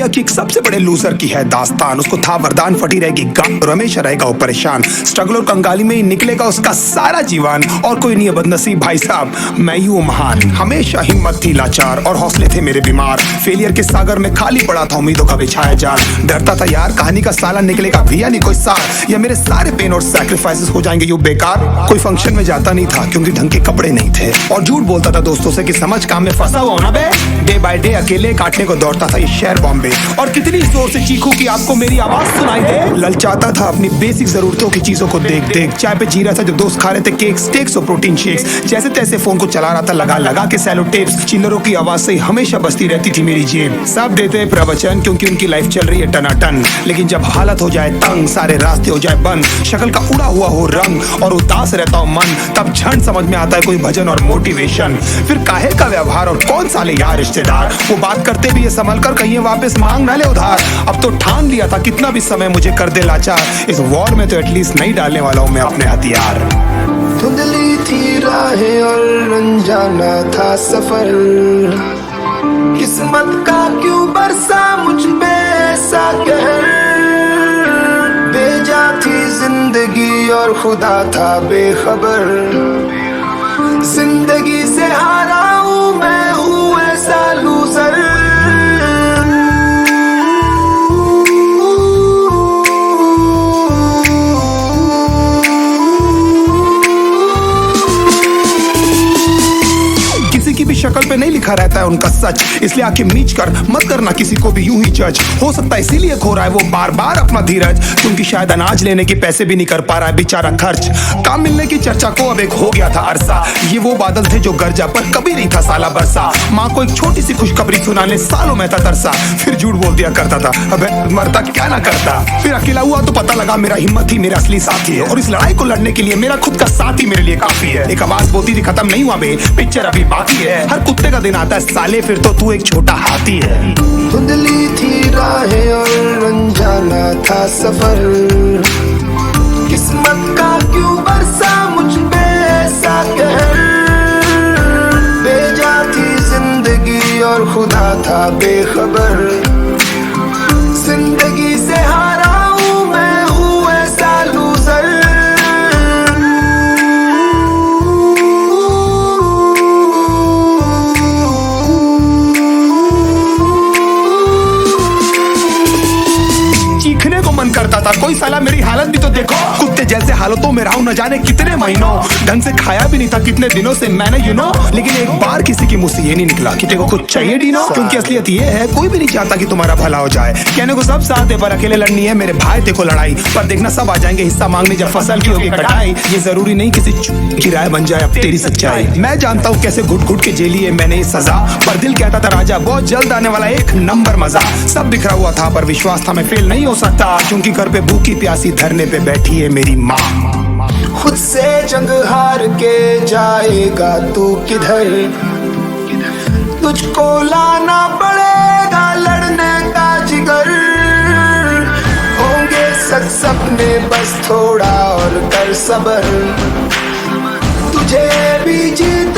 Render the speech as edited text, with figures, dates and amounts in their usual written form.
दुनिया की एक सबसे बड़े लूजर की है दास्तान। उसको था वरदान, फटी रहेगी गांड और हमेशा रहेगा वो परेशान। स्ट्रगल और कंगाली में ही निकलेगा उसका सारा जीवन। और कोई नहीं है बदनसीब भाई साहब, मैं ही हूँ महान। हमेशा हिम्मत थी लाचार और हौसले थे मेरे बीमार। फेलियर के सागर में खाली पड़ा था उम्मीदों का बिछाया जाल। डरता था यार कहानी का साला निकलेगा भी या नहीं कोई सार, या मेरे सारे पेन और सैक्रिफाइसेस हो जाएंगे यूं बेकार। कोई फंक्शन में जाता नहीं था क्योंकि ढंग के कपड़े नहीं थे, और झूठ बोलता था दोस्तों से कि समझ काम में फंसा हुआ ना बे। डे बाय डे अकेले काटने को दौड़ता था ये शहर बॉम्बे। और कितनी जोर से चीखूं कि आपको मेरी आवाज सुनाई दे। ललचाता था अपनी बेसिक जरूरतों की चीजों को देख देख। चाय पे जी रहा था जब दोस्त खा रहे थे केक, स्टेक्स और प्रोटीन शेक्स। जैसे तैसे फोन को चला रहा था लगा लगा के सैलो टेप्स। चिल्लरों की आवाज से हमेशा बजती रहती थी मेरी जेब। सब देते प्रवचन क्योंकि उनकी लाइफ चल रही है टनाटन, लेकिन जब हालत हो जाए तंग, सारे रास्ते हो जाए बंद, शक्ल का उड़ा हुआ हो रंग और उदास रहता हो मन, तब झंड समझ में आता है कोई भजन और मोटिवेशन। फिर काहे का व्यवहार और कौन साले यार रिश्तेदार, वो बात करते भी ये संभल कर कहीं वापस मांग ना ले उधार। अब तो ठान लिया था कितना भी समय मुझे कर दे लाचार, इस वॉर में तो एटलीस्ट नहीं डालने वाला हूं मैं अपने हथियार। धुंधली थी राहें और अनजाना था सफर, किस्मत का क्यों बरसा मुझ पे ऐसा कहर। बेजा थी जिंदगी और खुदा था बेखबर, जिंदगी से हारा हूँ मैं, हूँ ऐसा लूजर। किसी की भी शक्ल पे नहीं लिखा रहता है उनका सच, इसलिए आंखें मीच कर मत करना किसी को भी यूं ही जज। हो सकता है इसीलिए खो रहा है वो बार बार अपना धीरज, क्योंकि शायद अनाज लेने के पैसे भी नहीं कर पा रहा है बेचारा खर्च। काम मिलने की चर्चा को अब एक हो गया था अरसा, ये वो बादल थे जो गरजा पर कभी नहीं था साला बरसा। माँ को एक छोटी सी खुशखबरी सुनाने सालों में था तरसा, फिर झूठ बोल दिया करता था अबे मरता क्या ना करता। फिर अकेला हुआ तो पता लगा मेरा हिम्मत ही मेरा असली साथी है, और इस लड़ाई को लड़ने के लिए मेरा खुद का साथ ही मेरे लिए काफी है। एक आवाज बोलती थी खत्म नहीं हुआ बे, पिक्चर अभी बाकी है। हर कुत्ते का दिन आता है साले, फिर तो तू एक छोटा हाथी है। धुंधली थी राहें और अनजाना था सफर, किस्मत का क्यों बरसा मुझ पे ऐसा कहर। बेजा थी जिंदगी और खुदा था बेखबर, जिंदगी से हारा हूँ मैं, हूँ ऐसा लूजर। चीखने को मन करता था, कोई साला मेरी हालत भी तो देखो। कुत्ते जैसे हालतों में रहा हूं न जाने कितने महीनों, ढंग से खाया भी नहीं था कितने दिनों से मैंने लेकिन एक बार किसी की मुंह से ये नहीं निकला कि तेरे को कुछ चाहिए डीनो। क्योंकि असलियत ये है कोई भी नहीं चाहता कि तुम्हारा भला हो जाए। कहने को सब साथ है पर अकेले लड़नी है मेरे भाई देखो लड़ाई, पर देखना सब आ जाएंगे हिस्सा मांगने जब फसल की होगी कटाई। ये जरूरी नहीं किसी की राय बन जाए अब तेरी सच्चाई। मैं जानता हूँ कैसे घुट घुट के जेली है मैंने ये सजा, पर दिल कहता था राजा बहुत जल्द आने वाला एक नंबर मजा। सब बिखरा हुआ था पर विश्वास था मैं फेल नहीं हो सकता, क्योंकि घर पे भूखी प्यासी धरने पे बैठी है मेरी माँ। खुद से जंग हार के जाएगा तू किधर, तुझको लाना पड़ेगा लड़ने का जिगर। होंगे सच सपने बस थोड़ा और कर सबर, तुझे भी जीत